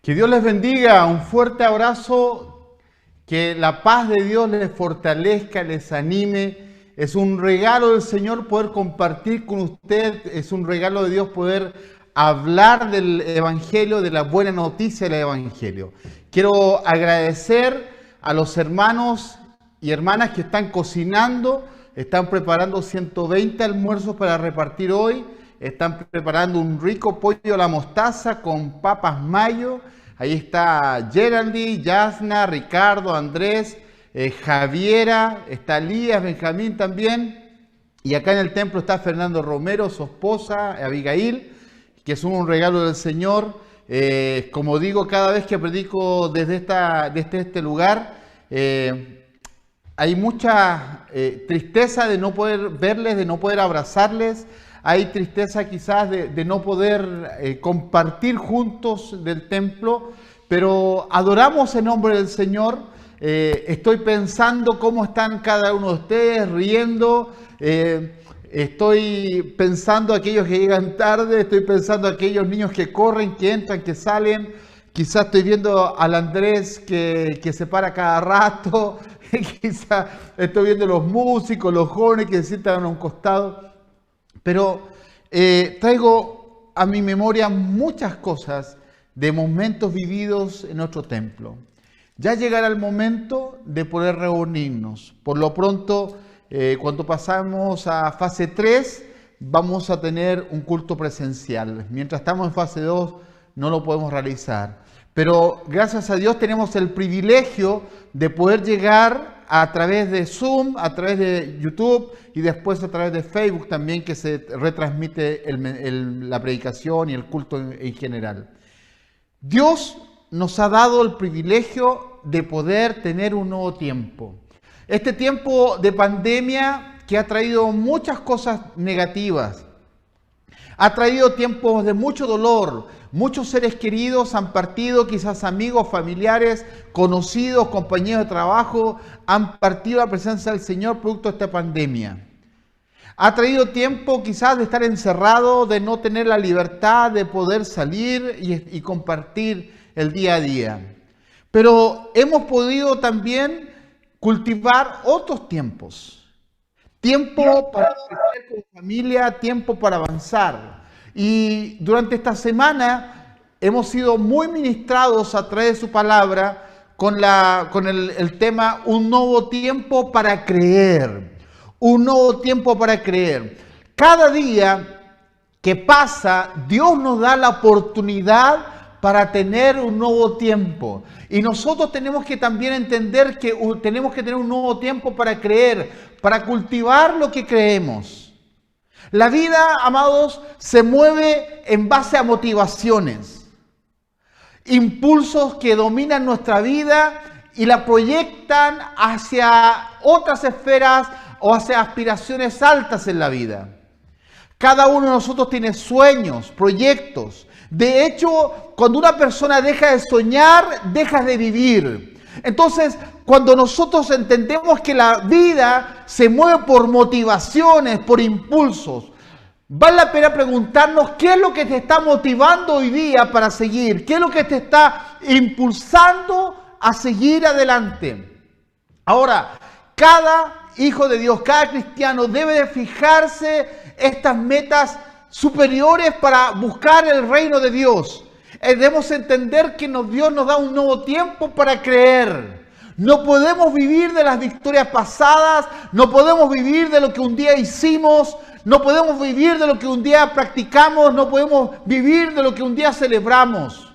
Que Dios les bendiga, un fuerte abrazo, que la paz de Dios les fortalezca, les anime. Es un regalo del Señor poder compartir con usted, es un regalo de Dios poder hablar del Evangelio, de la buena noticia del Evangelio. Quiero agradecer a los hermanos y hermanas que están cocinando, están preparando 120 almuerzos para repartir hoy. Están preparando un rico pollo a la mostaza con papas mayo. Ahí está Geraldine, Yasna, Ricardo, Andrés, Javiera, está Lías, Benjamín también. Y acá en el templo está Fernando Romero, su esposa, Abigail, que es un regalo del Señor. Como digo, cada vez que predico desde este lugar, hay mucha tristeza de no poder verles, de no poder abrazarles. Hay tristeza quizás de no poder compartir juntos del templo, pero adoramos en nombre del Señor. Estoy pensando cómo están cada uno de ustedes, riendo. Estoy pensando aquellos que llegan tarde, estoy pensando aquellos niños que corren, que entran, que salen. Quizás estoy viendo al Andrés que se para cada rato. Quizás estoy viendo los músicos, los jóvenes que se sientan a un costado. Pero traigo a mi memoria muchas cosas de momentos vividos en otro templo. Ya llegará el momento de poder reunirnos. Por lo pronto, cuando pasamos a fase 3, vamos a tener un culto presencial. Mientras estamos en fase 2, no lo podemos realizar. Pero gracias a Dios tenemos el privilegio de poder llegar a través de Zoom, a través de YouTube y después a través de Facebook también, que se retransmite la predicación y el culto en general. Dios nos ha dado el privilegio de poder tener un nuevo tiempo. Este tiempo de pandemia que ha traído muchas cosas negativas, ha traído tiempos de mucho dolor. Muchos seres queridos han partido, quizás amigos, familiares, conocidos, compañeros de trabajo, han partido a la presencia del Señor producto de esta pandemia. Ha traído tiempo quizás de estar encerrado, de no tener la libertad de poder salir y compartir el día a día. Pero hemos podido también cultivar otros tiempos. Tiempo para crecer con familia, tiempo para avanzar. Y durante esta semana hemos sido muy ministrados a través de su palabra con el tema Un nuevo tiempo para creer. Un nuevo tiempo para creer. Cada día que pasa, Dios nos da la oportunidad para tener un nuevo tiempo. Y nosotros tenemos que también entender que tenemos que tener un nuevo tiempo para creer, para cultivar lo que creemos. La vida, amados, se mueve en base a motivaciones, impulsos que dominan nuestra vida y la proyectan hacia otras esferas o hacia aspiraciones altas en la vida. Cada uno de nosotros tiene sueños, proyectos. De hecho, cuando una persona deja de soñar, deja de vivir. Entonces, cuando nosotros entendemos que la vida se mueve por motivaciones, por impulsos, vale la pena preguntarnos qué es lo que te está motivando hoy día para seguir, qué es lo que te está impulsando a seguir adelante. Ahora, cada hijo de Dios, cada cristiano debe de fijarse estas metas superiores para buscar el reino de Dios. Debemos entender que Dios nos da un nuevo tiempo para creer. No podemos vivir de las victorias pasadas, no podemos vivir de lo que un día hicimos, no podemos vivir de lo que un día practicamos, no podemos vivir de lo que un día celebramos.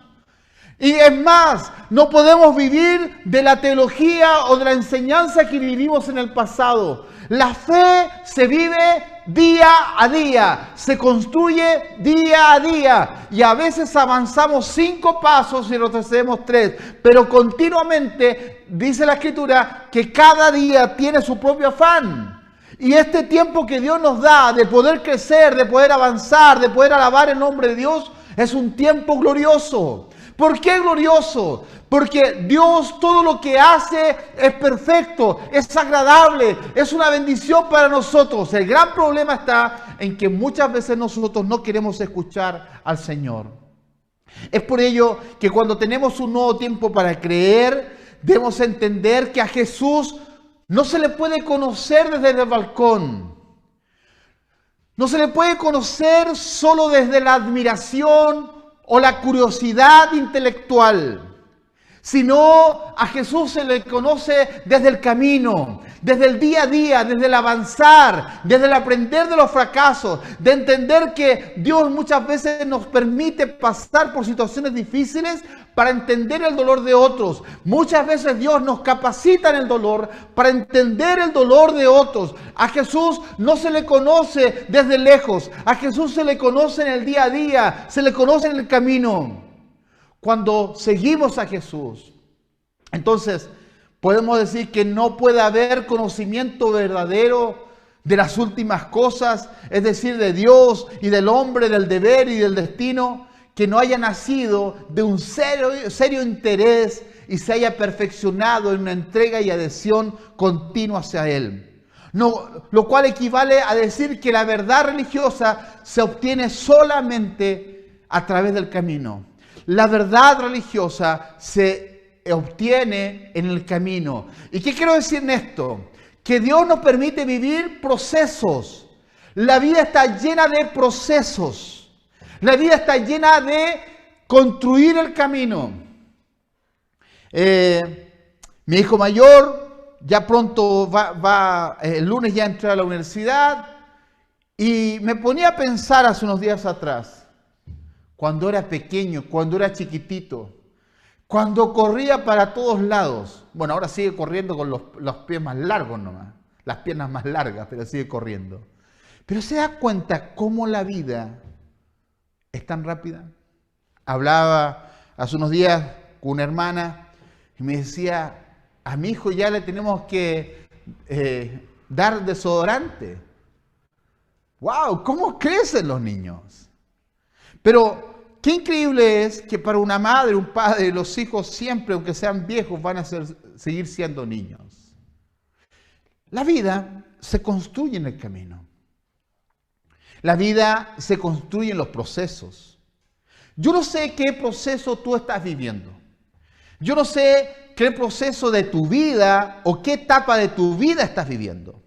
Y es más, no podemos vivir de la teología o de la enseñanza que vivimos en el pasado. La fe se vive día a día, se construye día a día y a veces avanzamos 5 pasos y retrocedemos 3, pero continuamente dice la Escritura que cada día tiene su propio afán. Y este tiempo que Dios nos da de poder crecer, de poder avanzar, de poder alabar el nombre de Dios, es un tiempo glorioso. ¿Por qué glorioso? Porque Dios todo lo que hace es perfecto, es agradable, es una bendición para nosotros. El gran problema está en que muchas veces nosotros no queremos escuchar al Señor. Es por ello que cuando tenemos un nuevo tiempo para creer, debemos entender que a Jesús no se le puede conocer desde el balcón. No se le puede conocer solo desde la admiración o la curiosidad intelectual, sino a Jesús se le conoce desde el camino, desde el día a día, desde el avanzar, desde el aprender de los fracasos, de entender que Dios muchas veces nos permite pasar por situaciones difíciles para entender el dolor de otros. Muchas veces Dios nos capacita en el dolor para entender el dolor de otros. A Jesús no se le conoce desde lejos, a Jesús se le conoce en el día a día, se le conoce en el camino. Cuando seguimos a Jesús, entonces podemos decir que no puede haber conocimiento verdadero de las últimas cosas, es decir, de Dios y del hombre, del deber y del destino, que no haya nacido de un serio interés y se haya perfeccionado en una entrega y adhesión continua hacia Él. No, lo cual equivale a decir que la verdad religiosa se obtiene solamente a través del camino. La verdad religiosa se obtiene en el camino. ¿Y qué quiero decir en esto? Que Dios nos permite vivir procesos. La vida está llena de procesos. La vida está llena de construir el camino. Mi hijo mayor ya pronto el lunes ya entra a la universidad y me ponía a pensar hace unos días atrás, cuando era pequeño, cuando era chiquitito, cuando corría para todos lados. Bueno, ahora sigue corriendo con los pies más largos nomás, las piernas más largas, pero sigue corriendo. Pero se da cuenta cómo la vida es tan rápida. Hablaba hace unos días con una hermana y me decía, a mi hijo ya le tenemos que dar desodorante. ¡Wow! ¿Cómo crecen los niños? Pero qué increíble es que para una madre, un padre, los hijos siempre, aunque sean viejos, van a seguir siendo niños. La vida se construye en el camino. La vida se construye en los procesos. Yo no sé qué proceso tú estás viviendo. Yo no sé qué proceso de tu vida o qué etapa de tu vida estás viviendo.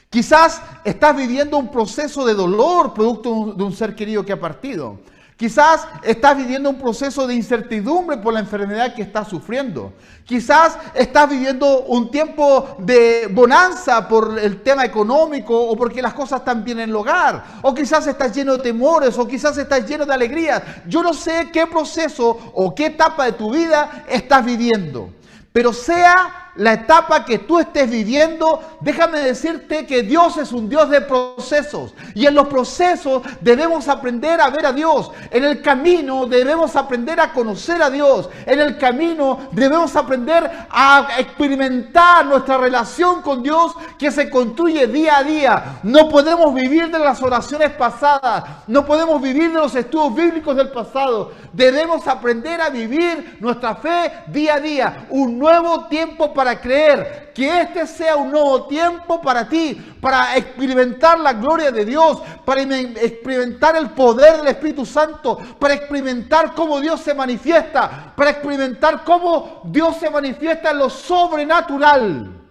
Quizás estás viviendo un proceso de dolor producto de un ser querido que ha partido. Quizás estás viviendo un proceso de incertidumbre por la enfermedad que estás sufriendo. Quizás estás viviendo un tiempo de bonanza por el tema económico o porque las cosas están bien en el hogar. O quizás estás lleno de temores o quizás estás lleno de alegría. Yo no sé qué proceso o qué etapa de tu vida estás viviendo. Pero sea la etapa que tú estés viviendo, déjame decirte que Dios es un Dios de procesos. Y en los procesos debemos aprender a ver a Dios. En el camino debemos aprender a conocer a Dios. En el camino debemos aprender a experimentar nuestra relación con Dios que se construye día a día. No podemos vivir de las oraciones pasadas. No podemos vivir de los estudios bíblicos del pasado. Debemos aprender a vivir nuestra fe día a día. Un nuevo tiempo para creer. Que este sea un nuevo tiempo para ti, para experimentar la gloria de Dios, para experimentar el poder del Espíritu Santo, para experimentar cómo Dios se manifiesta, para experimentar cómo Dios se manifiesta en lo sobrenatural.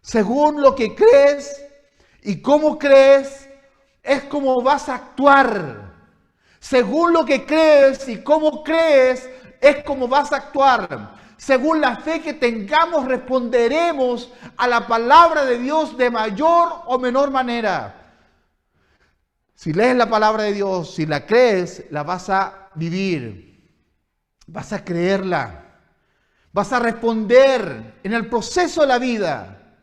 Según lo que crees y cómo crees, es como vas a actuar. Según lo que crees y cómo crees, es como vas a actuar. Según la fe que tengamos, responderemos a la palabra de Dios de mayor o menor manera. Si lees la palabra de Dios, si la crees, la vas a vivir. Vas a creerla. Vas a responder en el proceso de la vida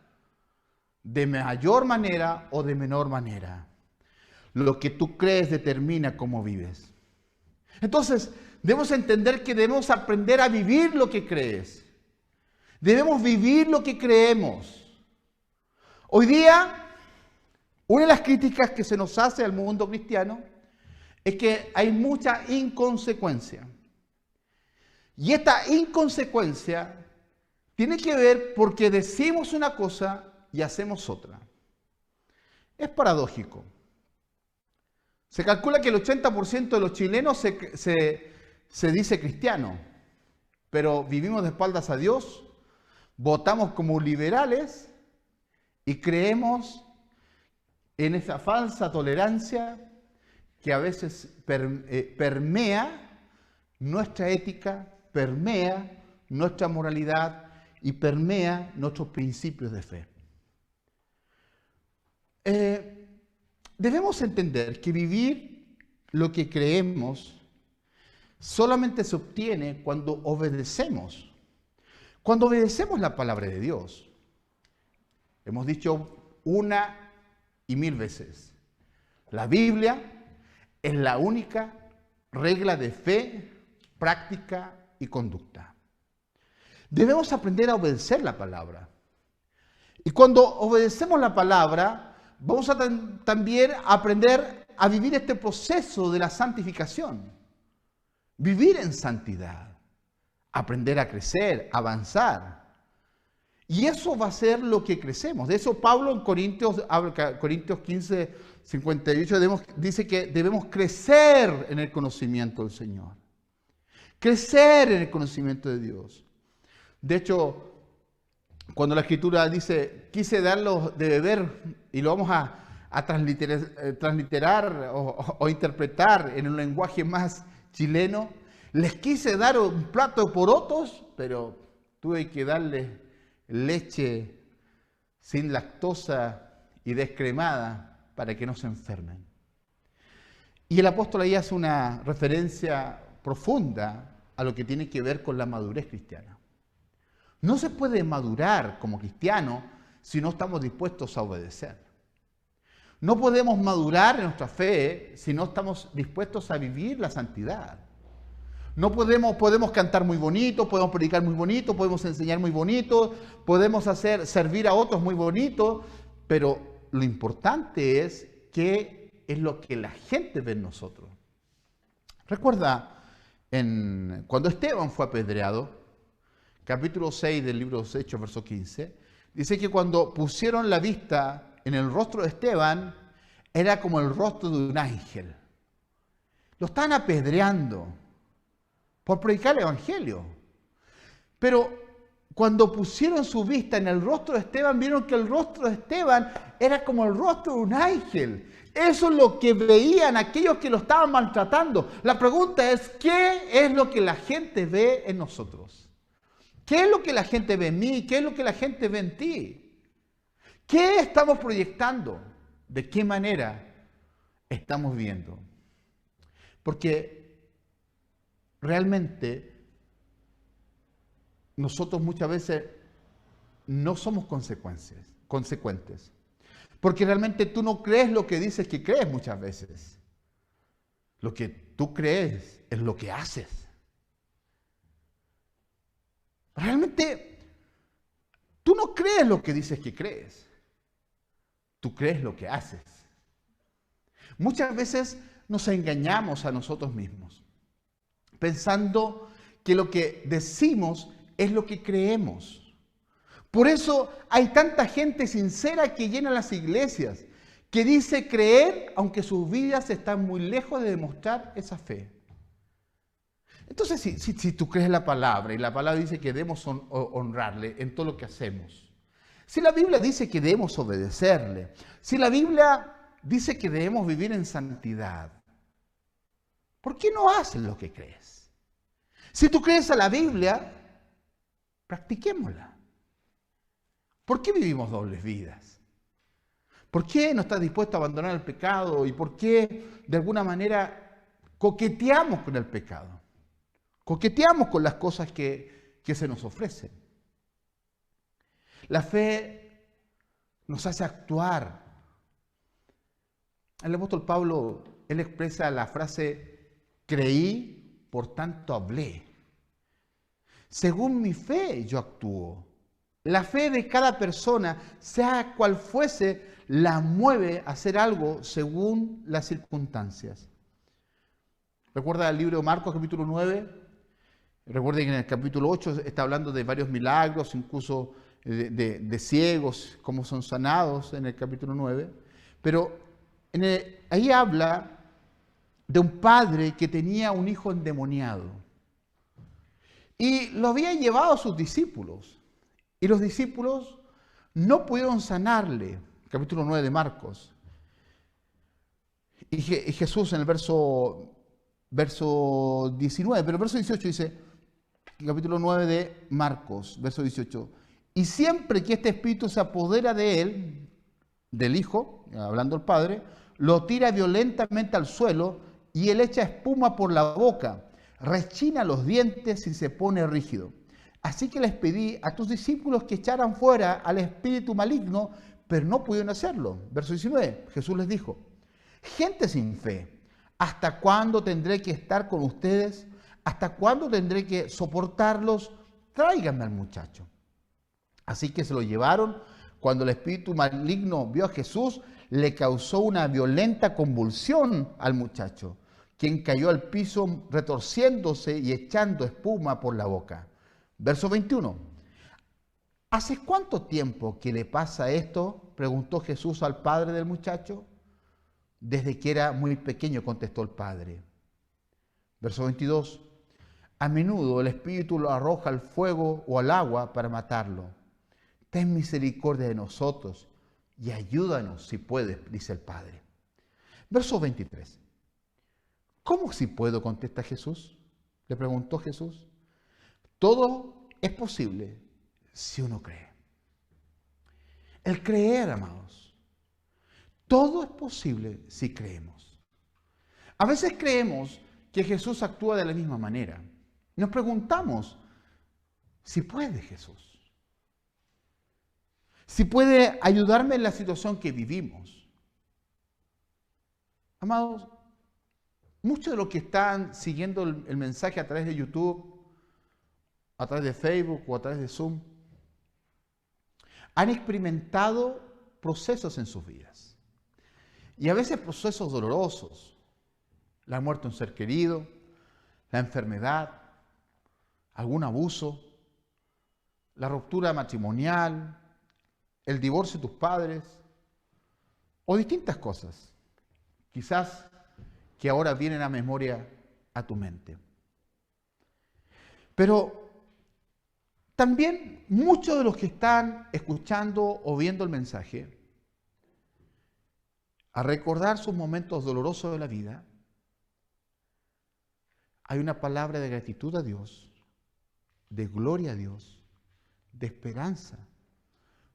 de mayor manera o de menor manera. Lo que tú crees determina cómo vives. Entonces, debemos entender que debemos aprender a vivir lo que crees. Debemos vivir lo que creemos. Hoy día, una de las críticas que se nos hace al mundo cristiano es que hay mucha inconsecuencia. Y esta inconsecuencia tiene que ver porque decimos una cosa y hacemos otra. Es paradójico. Se calcula que el 80% de los chilenos se dice cristiano, pero vivimos de espaldas a Dios, votamos como liberales y creemos en esa falsa tolerancia que a veces permea nuestra ética, permea nuestra moralidad y permea nuestros principios de fe. Debemos entender que vivir lo que creemos solamente se obtiene cuando obedecemos. Cuando obedecemos la palabra de Dios. Hemos dicho una y mil veces. La Biblia es la única regla de fe, práctica y conducta. Debemos aprender a obedecer la palabra. Y cuando obedecemos la palabra, vamos a también aprender a vivir este proceso de la santificación. Vivir en santidad. Aprender a crecer, avanzar. Y eso va a ser lo que crecemos. De eso Pablo en Corintios 15, 58 dice que debemos crecer en el conocimiento del Señor. Crecer en el conocimiento de Dios. De hecho, cuando la Escritura dice, quise darlos de beber, y lo vamos a transliterar o interpretar en un lenguaje más chileno, les quise dar un plato de porotos, pero tuve que darles leche sin lactosa y descremada para que no se enfermen. Y el apóstol ahí hace una referencia profunda a lo que tiene que ver con la madurez cristiana. No se puede madurar como cristiano si no estamos dispuestos a obedecer. No podemos madurar en nuestra fe si no estamos dispuestos a vivir la santidad. No podemos cantar muy bonito, podemos predicar muy bonito, podemos enseñar muy bonito, podemos servir a otros muy bonito, pero lo importante es qué es lo que la gente ve en nosotros. Recuerda, cuando Esteban fue apedreado, capítulo 6 del libro de los Hechos, verso 15, dice que cuando pusieron la vista en el rostro de Esteban, era como el rostro de un ángel. Lo estaban apedreando por predicar el evangelio. Pero cuando pusieron su vista en el rostro de Esteban, vieron que el rostro de Esteban era como el rostro de un ángel. Eso es lo que veían aquellos que lo estaban maltratando. La pregunta es, ¿qué es lo que la gente ve en nosotros? ¿Qué es lo que la gente ve en mí? ¿Qué es lo que la gente ve en ti? ¿Qué estamos proyectando? ¿De qué manera estamos viendo? Porque realmente nosotros muchas veces no somos consecuentes. Porque realmente tú no crees lo que dices que crees muchas veces. Lo que tú crees es lo que haces. Realmente tú no crees lo que dices que crees. Tú crees lo que haces. Muchas veces nos engañamos a nosotros mismos, pensando que lo que decimos es lo que creemos. Por eso hay tanta gente sincera que llena las iglesias, que dice creer, aunque sus vidas están muy lejos de demostrar esa fe. Entonces, si tú crees la palabra, y la palabra dice que debemos honrarle en todo lo que hacemos, si la Biblia dice que debemos obedecerle, si la Biblia dice que debemos vivir en santidad, ¿por qué no haces lo que crees? Si tú crees a la Biblia, practiquémosla. ¿Por qué vivimos dobles vidas? ¿Por qué no estás dispuesto a abandonar el pecado? ¿Y por qué de alguna manera coqueteamos con el pecado? Coqueteamos con las cosas que se nos ofrecen. La fe nos hace actuar. El apóstol Pablo, él expresa la frase, creí, por tanto hablé. Según mi fe yo actúo. La fe de cada persona, sea cual fuese, la mueve a hacer algo según las circunstancias. ¿Recuerda el libro de Marcos, capítulo 9? Recuerden que en el capítulo 8 está hablando de varios milagros, incluso de ciegos, cómo son sanados en el capítulo 9. Pero ahí habla de un padre que tenía un hijo endemoniado. Y lo había llevado a sus discípulos. Y los discípulos no pudieron sanarle. Capítulo 9 de Marcos. Y Jesús en el verso 19, pero el verso 18 dice, capítulo 9 de Marcos, verso 18. Y siempre que este espíritu se apodera de él, del hijo, hablando el padre, lo tira violentamente al suelo y él echa espuma por la boca, rechina los dientes y se pone rígido. Así que les pedí a tus discípulos que echaran fuera al espíritu maligno, pero no pudieron hacerlo. Verso 19, Jesús les dijo, gente sin fe, ¿hasta cuándo tendré que estar con ustedes? ¿Hasta cuándo tendré que soportarlos? Tráiganme al muchacho. Así que se lo llevaron. Cuando el espíritu maligno vio a Jesús, le causó una violenta convulsión al muchacho, quien cayó al piso retorciéndose y echando espuma por la boca. Verso 21. ¿Hace cuánto tiempo que le pasa esto?, preguntó Jesús al padre del muchacho. Desde que era muy pequeño, contestó el padre. Verso 22. A menudo el espíritu lo arroja al fuego o al agua para matarlo. Ten misericordia de nosotros y ayúdanos si puedes, dice el padre. Verso 23. ¿Cómo si puedo?, contesta Jesús. Le preguntó Jesús. Todo es posible si uno cree. El creer, amados. Todo es posible si creemos. A veces creemos que Jesús actúa de la misma manera. Nos preguntamos si puede Jesús. Si puede ayudarme en la situación que vivimos. Amados, muchos de los que están siguiendo el mensaje a través de YouTube, a través de Facebook o a través de Zoom, han experimentado procesos en sus vidas. Y a veces procesos dolorosos. La muerte de un ser querido, la enfermedad, algún abuso, la ruptura matrimonial, el divorcio de tus padres, o distintas cosas, quizás que ahora vienen a memoria a tu mente. Pero también muchos de los que están escuchando o viendo el mensaje, a recordar sus momentos dolorosos de la vida, hay una palabra de gratitud a Dios, de gloria a Dios, de esperanza,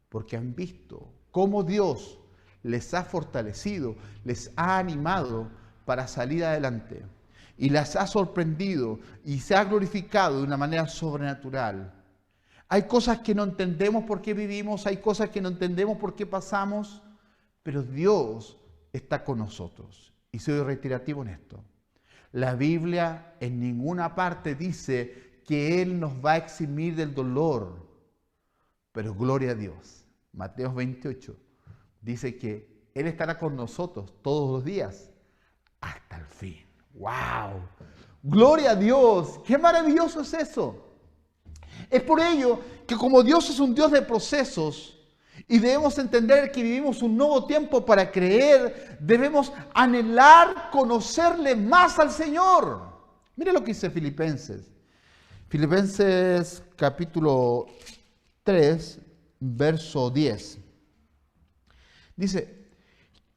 porque han visto cómo Dios les ha fortalecido, les ha animado para salir adelante y las ha sorprendido y se ha glorificado de una manera sobrenatural. Hay cosas que no entendemos por qué vivimos, hay cosas que no entendemos por qué pasamos, pero Dios está con nosotros. Y soy reiterativo en esto. La Biblia en ninguna parte dice que Él nos va a eximir del dolor, pero gloria a Dios. Mateo 28 dice que Él estará con nosotros todos los días hasta el fin. ¡Wow! ¡Gloria a Dios! ¡Qué maravilloso es eso! Es por ello que como Dios es un Dios de procesos y debemos entender que vivimos un nuevo tiempo para creer, debemos anhelar conocerle más al Señor. Mire lo que dice Filipenses. Filipenses capítulo 3, verso 10. Dice,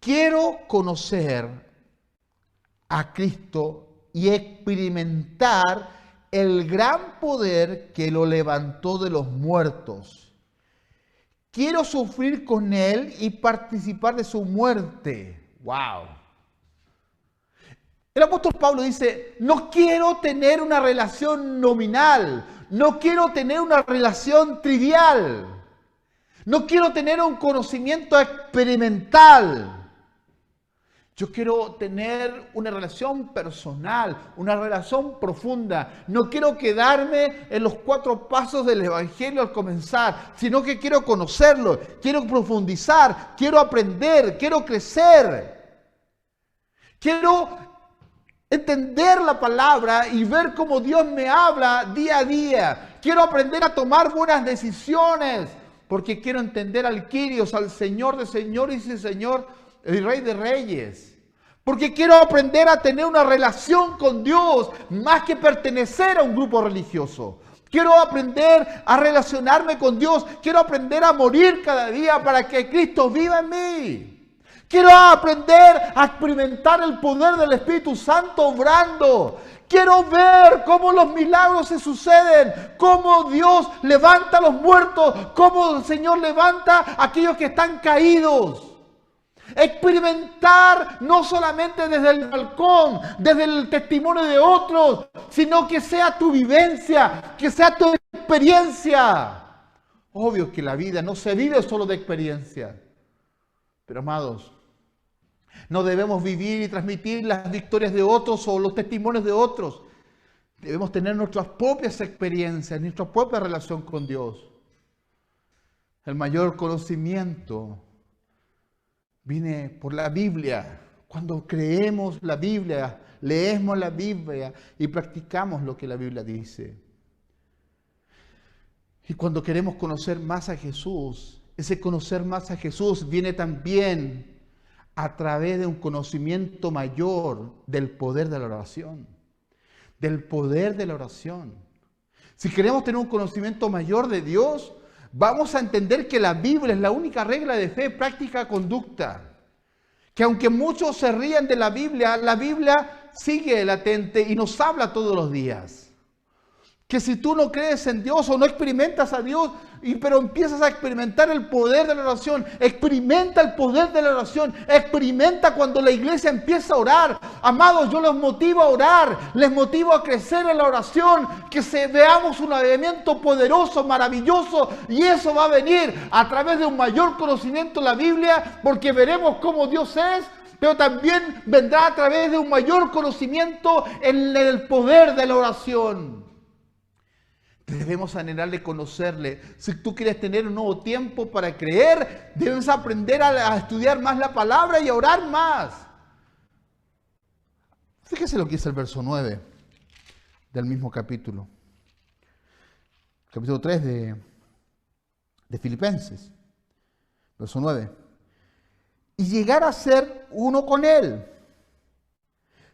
quiero conocer a Cristo y experimentar el gran poder que lo levantó de los muertos. Quiero sufrir con Él y participar de su muerte. ¡Wow! El apóstol Pablo dice, no quiero tener una relación nominal, no quiero tener una relación trivial, no quiero tener un conocimiento experimental. Yo quiero tener una relación personal, una relación profunda. No quiero quedarme en los 4 pasos del Evangelio al comenzar, sino que quiero conocerlo, quiero profundizar, quiero aprender, quiero crecer. Quiero entender la palabra y ver cómo Dios me habla día a día. Quiero aprender a tomar buenas decisiones, porque quiero entender al Kyrios, al Señor de señores y Señor, el Rey de Reyes. Porque quiero aprender a tener una relación con Dios más que pertenecer a un grupo religioso. Quiero aprender a relacionarme con Dios. Quiero aprender a morir cada día para que Cristo viva en mí. Quiero aprender a experimentar el poder del Espíritu Santo obrando. Quiero ver cómo los milagros se suceden, cómo Dios levanta a los muertos, cómo el Señor levanta a aquellos que están caídos. Experimentar no solamente desde el balcón, desde el testimonio de otros, sino que sea tu vivencia, que sea tu experiencia. Obvio que la vida no se vive solo de experiencia. Pero amados, no debemos vivir y transmitir las victorias de otros o los testimonios de otros. Debemos tener nuestras propias experiencias, nuestra propia relación con Dios. El mayor conocimiento viene por la Biblia. Cuando creemos la Biblia, leemos la Biblia y practicamos lo que la Biblia dice. Y cuando queremos conocer más a Jesús, ese conocer más a Jesús viene también a través de un conocimiento mayor del poder de la oración. Del poder de la oración. Si queremos tener un conocimiento mayor de Dios, vamos a entender que la Biblia es la única regla de fe, práctica, conducta. Que aunque muchos se ríen de la Biblia sigue latente y nos habla todos los días. Que si tú no crees en Dios o no experimentas a Dios, pero empiezas a experimentar el poder de la oración, experimenta el poder de la oración, experimenta cuando la iglesia empieza a orar. Amados, yo los motivo a orar, les motivo a crecer en la oración, que veamos un avivamiento poderoso, maravilloso, y eso va a venir a través de un mayor conocimiento de la Biblia, porque veremos cómo Dios es, pero también vendrá a través de un mayor conocimiento en el poder de la oración. Debemos anhelarle, conocerle. Si tú quieres tener un nuevo tiempo para creer, debes aprender a estudiar más la palabra y a orar más. Fíjese lo que dice el verso 9 del mismo capítulo. Capítulo 3 de Filipenses. Verso 9. Y llegar a ser uno con Él.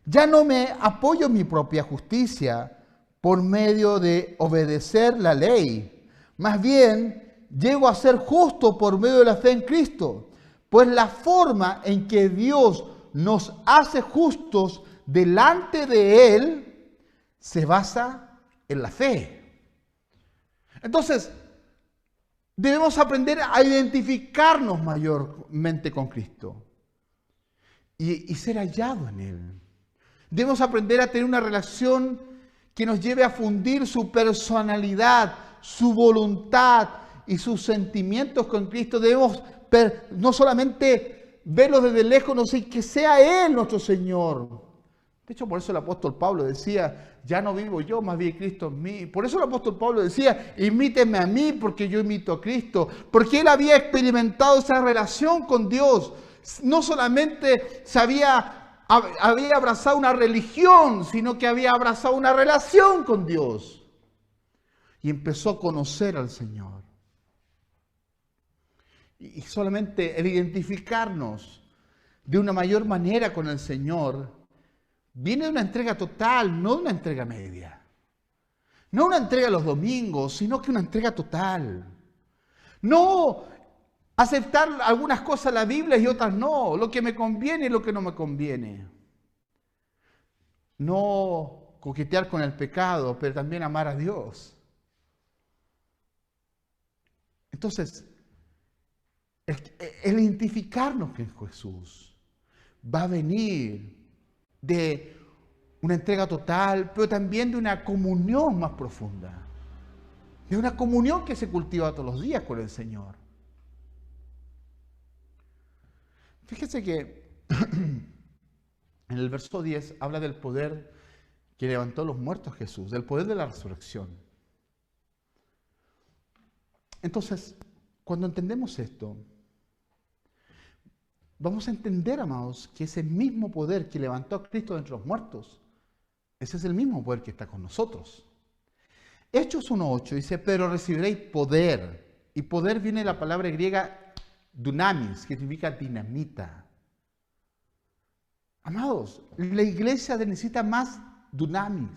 Ya no me apoyo en mi propia justicia por medio de obedecer la ley. Más bien, llego a ser justo por medio de la fe en Cristo. Pues la forma en que Dios nos hace justos delante de Él se basa en la fe. Entonces, debemos aprender a identificarnos mayormente con Cristo y ser hallados en Él. Debemos aprender a tener una relación que nos lleve a fundir su personalidad, su voluntad y sus sentimientos con Cristo. Debemos no solamente verlo desde lejos, sino que sea Él nuestro Señor. De hecho, por eso el apóstol Pablo decía, ya no vivo yo, más bien Cristo en mí. Por eso el apóstol Pablo decía, imíteme a mí porque yo imito a Cristo. Porque él había experimentado esa relación con Dios. No solamente había abrazado una religión, sino que había abrazado una relación con Dios. Y empezó a conocer al Señor. Y solamente el identificarnos de una mayor manera con el Señor viene de una entrega total, no de una entrega media. No una entrega los domingos, sino que una entrega total. No aceptar algunas cosas de la Biblia y otras no. Lo que me conviene y lo que no me conviene. No coquetear con el pecado, pero también amar a Dios. Entonces, el identificarnos con Jesús va a venir de una entrega total, pero también de una comunión más profunda. De una comunión que se cultiva todos los días con el Señor. Fíjese que en el verso 10 habla del poder que levantó a los muertos Jesús, del poder de la resurrección. Entonces, cuando entendemos esto, vamos a entender, amados, que ese mismo poder que levantó a Cristo de entre los muertos, ese es el mismo poder que está con nosotros. Hechos 1:8 dice, pero recibiréis poder. Y poder viene de la palabra griega dunamis, que significa dinamita. Amados, la iglesia necesita más dunamis.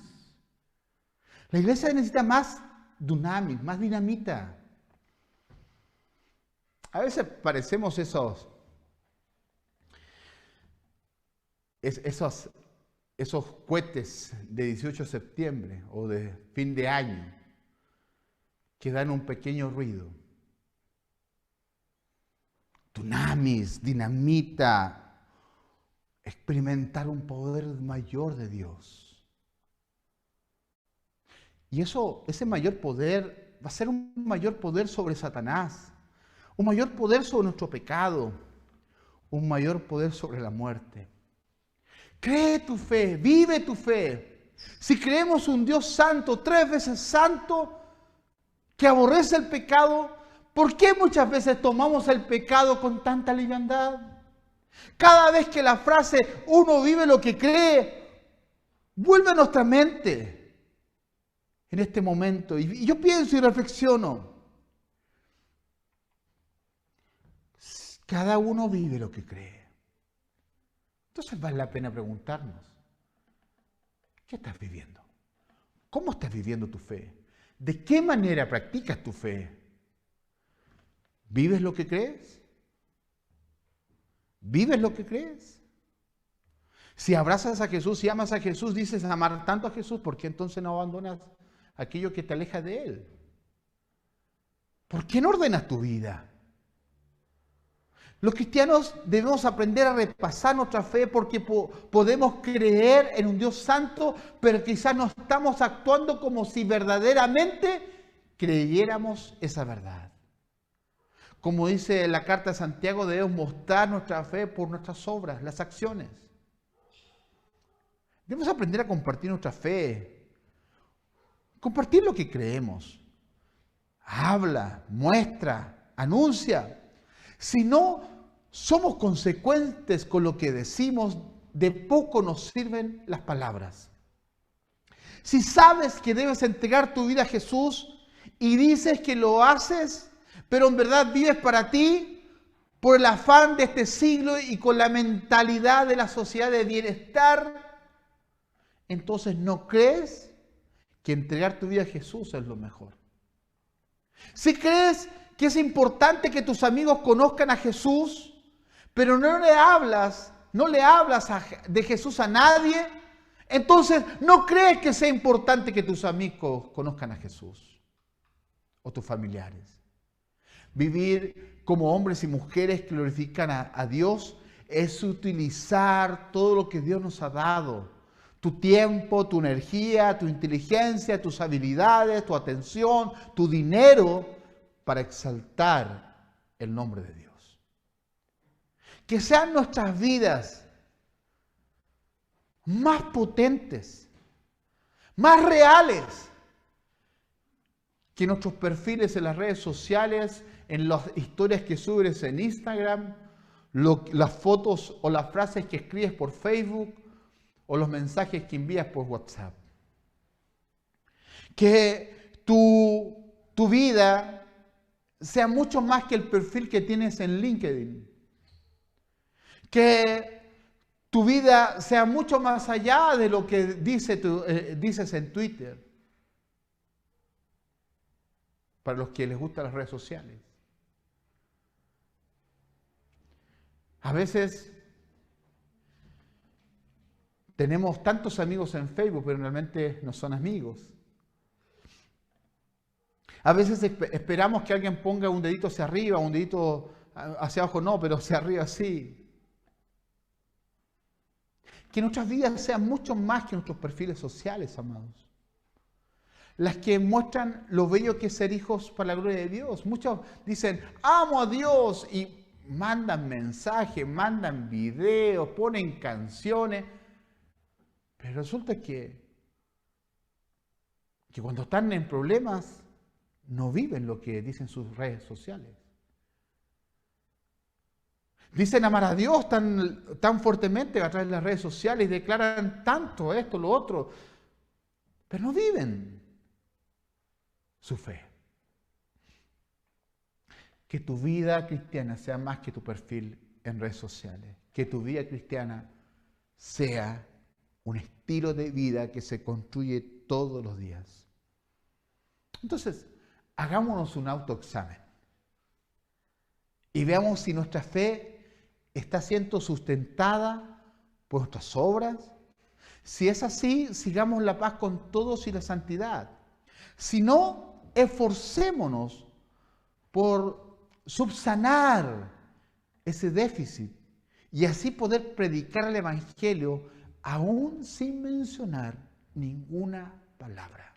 La iglesia necesita más dunamis, más dinamita. A veces parecemos esos cohetes de 18 de septiembre o de fin de año que dan un pequeño ruido. Dunamis, dinamita, experimentar un poder mayor de Dios. Y ese mayor poder va a ser un mayor poder sobre Satanás, un mayor poder sobre nuestro pecado, un mayor poder sobre la muerte. Cree tu fe, vive tu fe. Si creemos un Dios santo, 3 veces santo, que aborrece el pecado, ¿por qué muchas veces tomamos el pecado con tanta liviandad? Cada vez que la frase uno vive lo que cree, vuelve a nuestra mente en este momento. Y yo pienso y reflexiono. Cada uno vive lo que cree. Entonces vale la pena preguntarnos, ¿qué estás viviendo? ¿Cómo estás viviendo tu fe? ¿De qué manera practicas tu fe? ¿Vives lo que crees? ¿Vives lo que crees? Si abrazas a Jesús, si amas a Jesús, dices amar tanto a Jesús, ¿por qué entonces no abandonas aquello que te aleja de Él? ¿Por qué no ordenas tu vida? Los cristianos debemos aprender a repasar nuestra fe porque podemos creer en un Dios santo, pero quizás no estamos actuando como si verdaderamente creyéramos esa verdad. Como dice la carta de Santiago, debemos mostrar nuestra fe por nuestras obras, las acciones. Debemos aprender a compartir nuestra fe, compartir lo que creemos. Habla, muestra, anuncia. Si no somos consecuentes con lo que decimos, de poco nos sirven las palabras. Si sabes que debes entregar tu vida a Jesús y dices que lo haces, pero en verdad vives para ti, por el afán de este siglo y con la mentalidad de la sociedad de bienestar, entonces no crees que entregar tu vida a Jesús es lo mejor. Si crees que es importante que tus amigos conozcan a Jesús, pero no le hablas de Jesús a nadie, entonces no crees que sea importante que tus amigos conozcan a Jesús o tus familiares. Vivir como hombres y mujeres que glorifican a Dios es utilizar todo lo que Dios nos ha dado. Tu tiempo, tu energía, tu inteligencia, tus habilidades, tu atención, tu dinero, para exaltar el nombre de Dios. Que sean nuestras vidas más potentes, más reales, que nuestros perfiles en las redes sociales, en las historias que subes en Instagram, las fotos o las frases que escribes por Facebook o los mensajes que envías por WhatsApp. Que tu vida sea mucho más que el perfil que tienes en LinkedIn. Que tu vida sea mucho más allá de lo que dices en Twitter. Para los que les gustan las redes sociales. A veces tenemos tantos amigos en Facebook, pero realmente no son amigos. A veces esperamos que alguien ponga un dedito hacia arriba, un dedito hacia abajo, no, pero hacia arriba sí. Que nuestras vidas sean mucho más que nuestros perfiles sociales, amados. Las que muestran lo bello que es ser hijos para la gloria de Dios. Muchos dicen, amo a Dios, y mandan mensajes, mandan videos, ponen canciones. Pero resulta que cuando están en problemas, no viven lo que dicen sus redes sociales. Dicen amar a Dios tan fuertemente a través de las redes sociales y declaran tanto esto, lo otro, pero no viven su fe. Que tu vida cristiana sea más que tu perfil en redes sociales. Que tu vida cristiana sea un estilo de vida que se construye todos los días. Entonces, hagámonos un autoexamen y veamos si nuestra fe está siendo sustentada por nuestras obras. Si es así, sigamos la paz con todos y la santidad. Si no, esforcémonos por subsanar ese déficit y así poder predicar el Evangelio aún sin mencionar ninguna palabra.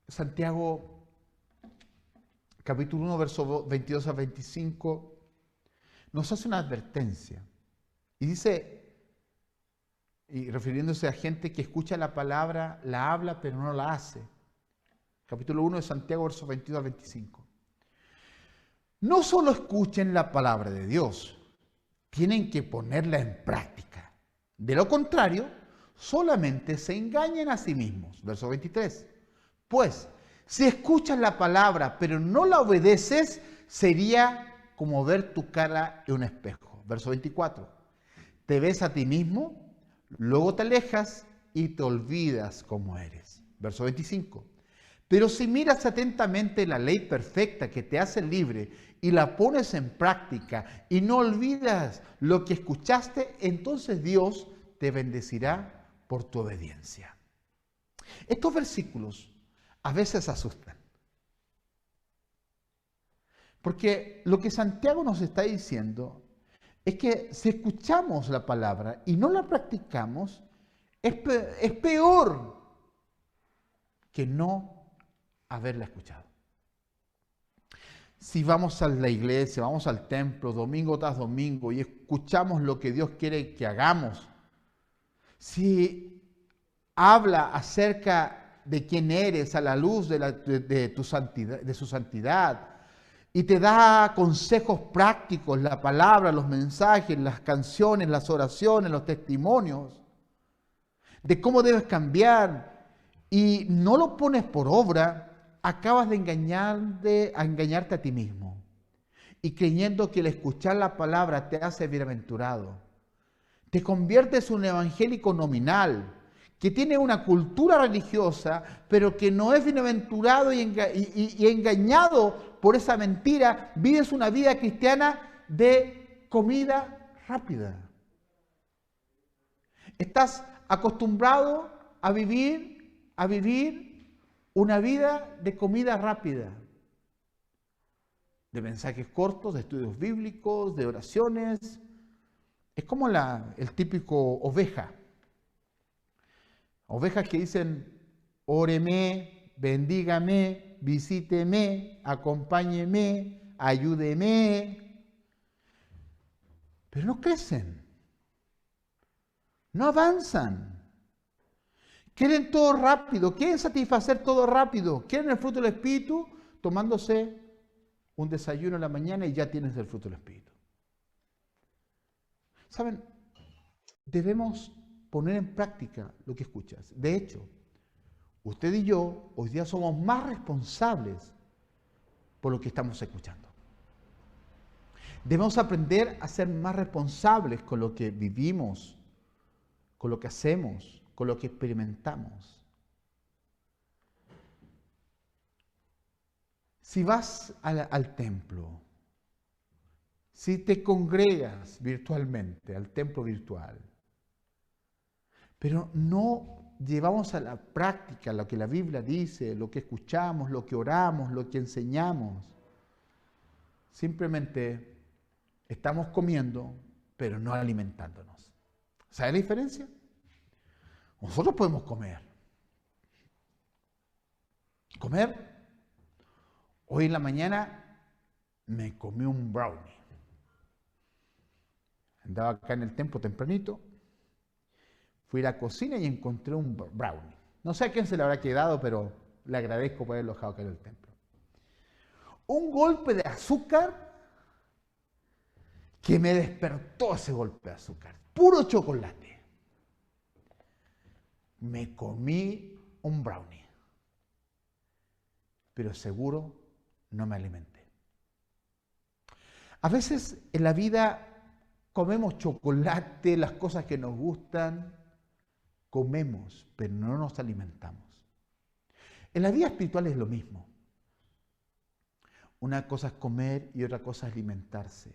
Santiago, capítulo 1, versos 22 a 25, nos hace una advertencia. Y dice, y refiriéndose a gente que escucha la palabra, la habla, pero no la hace. Capítulo 1 de Santiago, versos 22 a 25. No solo escuchen la palabra de Dios, tienen que ponerla en práctica. De lo contrario, solamente se engañan a sí mismos. Verso 23. Pues, si escuchas la palabra, pero no la obedeces, sería como ver tu cara en un espejo. Verso 24. Te ves a ti mismo, luego te alejas y te olvidas cómo eres. Verso 25. Pero si miras atentamente la ley perfecta que te hace libre y la pones en práctica y no olvidas lo que escuchaste, entonces Dios te bendecirá por tu obediencia. Estos versículos a veces asustan. Porque lo que Santiago nos está diciendo es que si escuchamos la palabra y no la practicamos, es peor que no haberla escuchado. Si vamos a la iglesia, vamos al templo domingo tras domingo y escuchamos lo que Dios quiere que hagamos, si habla acerca de quién eres a la luz de tu santidad, de su santidad, y te da consejos prácticos, la palabra, los mensajes, las canciones, las oraciones, los testimonios, de cómo debes cambiar, y no lo pones por obra, acabas de engañarte a ti mismo. Y creyendo que el escuchar la palabra te hace bienaventurado. Te conviertes en un evangélico nominal, que tiene una cultura religiosa, pero que no es bienaventurado y engañado por esa mentira, vives una vida cristiana de comida rápida. Estás acostumbrado a vivir una vida de comida rápida, de mensajes cortos, de estudios bíblicos, de oraciones. Es como el típico oveja. Ovejas que dicen, óreme, bendígame, visíteme, acompáñeme, ayúdeme. Pero no crecen, no avanzan. Quieren todo rápido, quieren satisfacer todo rápido, quieren el fruto del Espíritu tomándose un desayuno en la mañana y ya tienes el fruto del Espíritu. ¿Saben? Debemos poner en práctica lo que escuchas. De hecho, usted y yo hoy día somos más responsables por lo que estamos escuchando. Debemos aprender a ser más responsables con lo que vivimos, con lo que hacemos, con lo que experimentamos. Si vas al templo, si te congregas virtualmente al templo virtual, pero no llevamos a la práctica lo que la Biblia dice, lo que escuchamos, lo que oramos, lo que enseñamos, simplemente estamos comiendo, pero no alimentándonos. ¿Sabe la diferencia? Nosotros podemos comer. Hoy en la mañana me comí un brownie. Andaba acá en el templo tempranito, fui a la cocina y encontré un brownie. No sé a quién se le habrá quedado, pero le agradezco por haberlo dejado acá en el templo. Un golpe de azúcar que me despertó ese golpe de azúcar. Puro chocolate. Me comí un brownie, pero seguro no me alimenté. A veces en la vida comemos chocolate, las cosas que nos gustan, comemos, pero no nos alimentamos. En la vida espiritual es lo mismo. Una cosa es comer y otra cosa es alimentarse.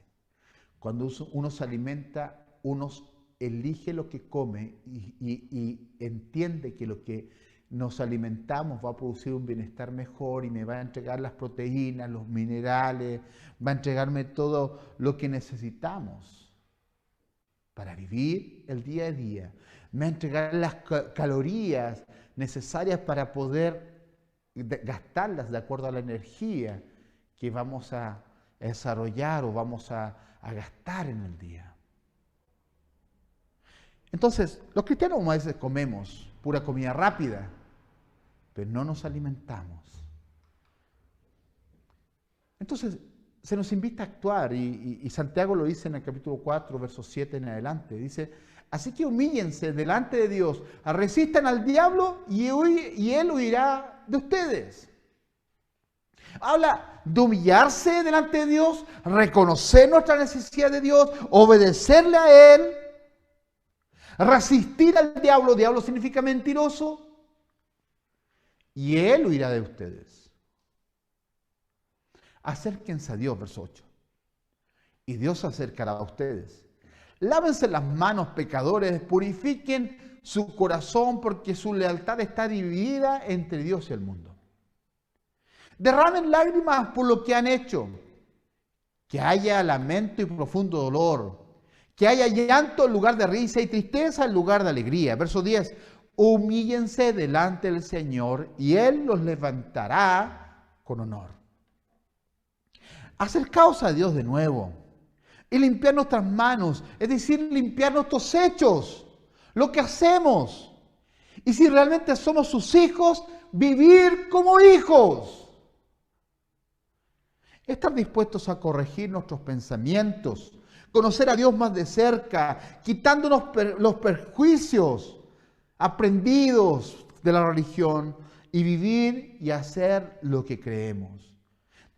Cuando uno se alimenta, uno elige lo que come y entiende que lo que nos alimentamos va a producir un bienestar mejor y me va a entregar las proteínas, los minerales, va a entregarme todo lo que necesitamos para vivir el día a día. Me va a entregar las calorías necesarias para poder gastarlas de acuerdo a la energía que vamos a desarrollar o vamos a gastar en el día. Entonces, los cristianos a veces comemos pura comida rápida, pero no nos alimentamos. Entonces, se nos invita a actuar y Santiago lo dice en el capítulo 4, versos 7 en adelante. Dice, así que humíllense delante de Dios, resistan al diablo y él huirá de ustedes. Habla de humillarse delante de Dios, reconocer nuestra necesidad de Dios, obedecerle a Él, resistir al diablo. Diablo significa mentiroso. Y Él huirá de ustedes. Acérquense a Dios, verso 8. Y Dios se acercará a ustedes. Lávense las manos, pecadores, purifiquen su corazón, porque su lealtad está dividida entre Dios y el mundo. Derramen lágrimas por lo que han hecho, que haya lamento y profundo dolor, que haya llanto en lugar de risa y tristeza en lugar de alegría. Verso 10, humíllense delante del Señor y Él los levantará con honor. Acercaos a Dios de nuevo y limpiar nuestras manos, es decir, limpiar nuestros hechos, lo que hacemos. Y si realmente somos sus hijos, vivir como hijos. Estar dispuestos a corregir nuestros pensamientos, conocer a Dios más de cerca, quitándonos los perjuicios aprendidos de la religión y vivir y hacer lo que creemos.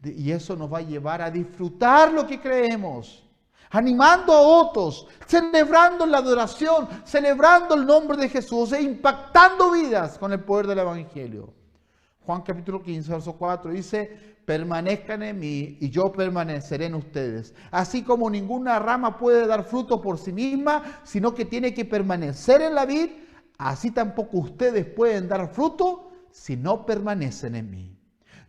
Y eso nos va a llevar a disfrutar lo que creemos, animando a otros, celebrando la adoración, celebrando el nombre de Jesús e impactando vidas con el poder del Evangelio. Juan capítulo 15, verso 4 dice, permanezcan en mí y yo permaneceré en ustedes. Así como ninguna rama puede dar fruto por sí misma, sino que tiene que permanecer en la vid, así tampoco ustedes pueden dar fruto si no permanecen en mí.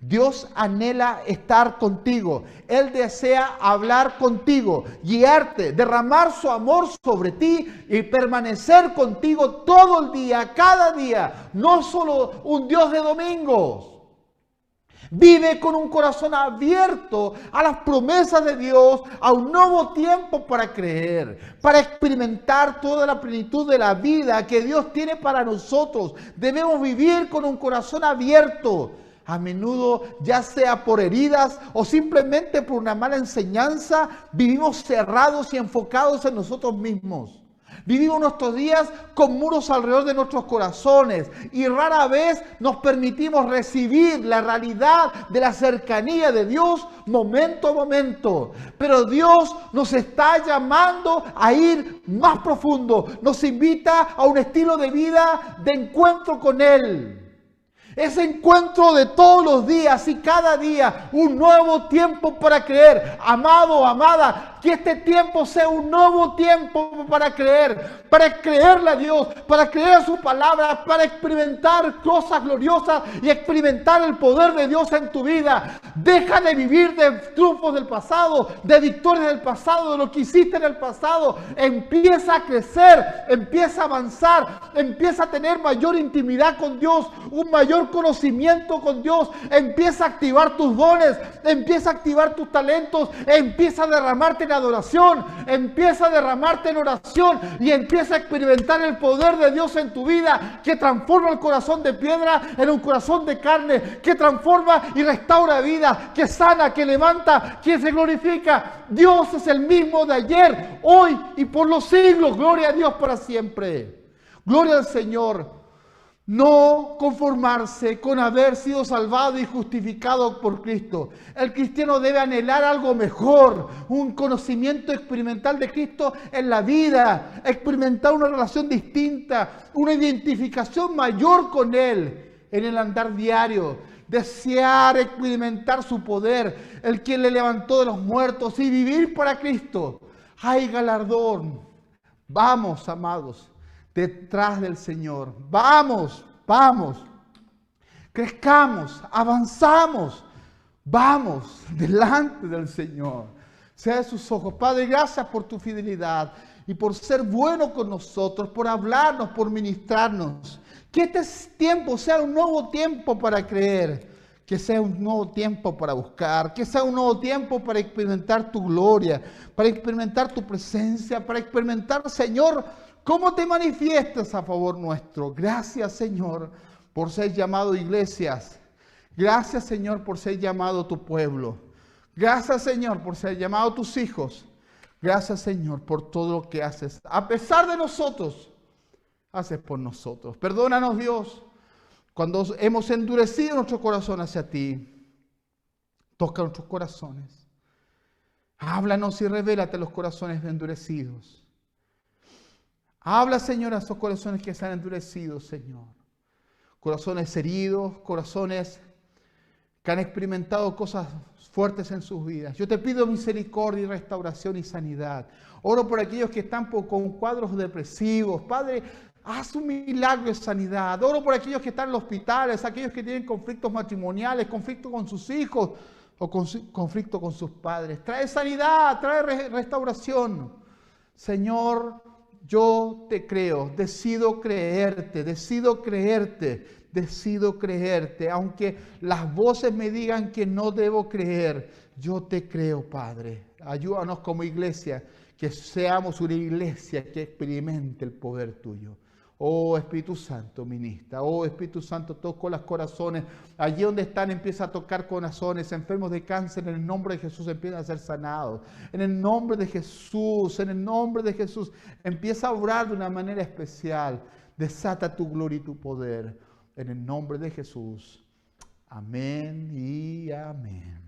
Dios anhela estar contigo. Él desea hablar contigo, guiarte, derramar su amor sobre ti y permanecer contigo todo el día, cada día. No solo un Dios de domingos. Vive con un corazón abierto a las promesas de Dios, a un nuevo tiempo para creer, para experimentar toda la plenitud de la vida que Dios tiene para nosotros. Debemos vivir con un corazón abierto. A menudo, ya sea por heridas o simplemente por una mala enseñanza, vivimos cerrados y enfocados en nosotros mismos. Vivimos nuestros días con muros alrededor de nuestros corazones y rara vez nos permitimos recibir la realidad de la cercanía de Dios momento a momento. Pero Dios nos está llamando a ir más profundo. Nos invita a un estilo de vida de encuentro con Él. Ese encuentro de todos los días y cada día, un nuevo tiempo para creer. Amado, amada, que este tiempo sea un nuevo tiempo para creerle a Dios, para creer a su palabra, para experimentar cosas gloriosas y experimentar el poder de Dios en tu vida. Deja de vivir de triunfos del pasado, de victorias del pasado, de lo que hiciste en el pasado. Empieza a crecer, empieza a avanzar, empieza a tener mayor intimidad con Dios, un mayor conocimiento con Dios. Empieza a activar tus dones, empieza a activar tus talentos, empieza a derramarte en adoración, empieza a derramarte en oración y empieza a experimentar el poder de Dios en tu vida, que transforma el corazón de piedra en un corazón de carne, que transforma y restaura vida, que sana, que levanta, que se glorifica. Dios es el mismo de ayer, hoy y por los siglos. Gloria a Dios para siempre. Gloria al Señor. No conformarse con haber sido salvado y justificado por Cristo. El cristiano debe anhelar algo mejor, un conocimiento experimental de Cristo en la vida, experimentar una relación distinta, una identificación mayor con Él en el andar diario, desear experimentar su poder, el que le levantó de los muertos y vivir para Cristo. ¡Hay galardón! Vamos, amados, detrás del Señor. Vamos, vamos. Crezcamos, avanzamos. Vamos, delante del Señor. Sea de sus ojos. Padre, gracias por tu fidelidad y por ser bueno con nosotros, por hablarnos, por ministrarnos. Que este tiempo sea un nuevo tiempo para creer. Que sea un nuevo tiempo para buscar, que sea un nuevo tiempo para experimentar tu gloria, para experimentar tu presencia, para experimentar, Señor, cómo te manifiestas a favor nuestro. Gracias, Señor, por ser llamado iglesias. Gracias, Señor, por ser llamado tu pueblo. Gracias, Señor, por ser llamado tus hijos. Gracias, Señor, por todo lo que haces. A pesar de nosotros, haces por nosotros. Perdónanos, Dios. Cuando hemos endurecido nuestro corazón hacia ti, toca nuestros corazones. Háblanos y revélate los corazones endurecidos. Habla, Señor, a esos corazones que se han endurecido, Señor. Corazones heridos, corazones que han experimentado cosas fuertes en sus vidas. Yo te pido misericordia y restauración y sanidad. Oro por aquellos que están con cuadros depresivos. Padre, haz un milagro de sanidad. Oro por aquellos que están en los hospitales, aquellos que tienen conflictos matrimoniales, conflicto con sus hijos o conflicto con sus padres. Trae sanidad, trae restauración. Señor, yo te creo, decido creerte, aunque las voces me digan que no debo creer, yo te creo, Padre. Ayúdanos como iglesia, que seamos una iglesia que experimente el poder tuyo. Oh Espíritu Santo, ministra. Oh Espíritu Santo, toco los corazones. Allí donde están, empieza a tocar corazones. Enfermos de cáncer, en el nombre de Jesús, empiezan a ser sanados. En el nombre de Jesús, empieza a orar de una manera especial. Desata tu gloria y tu poder. En el nombre de Jesús. Amén y amén.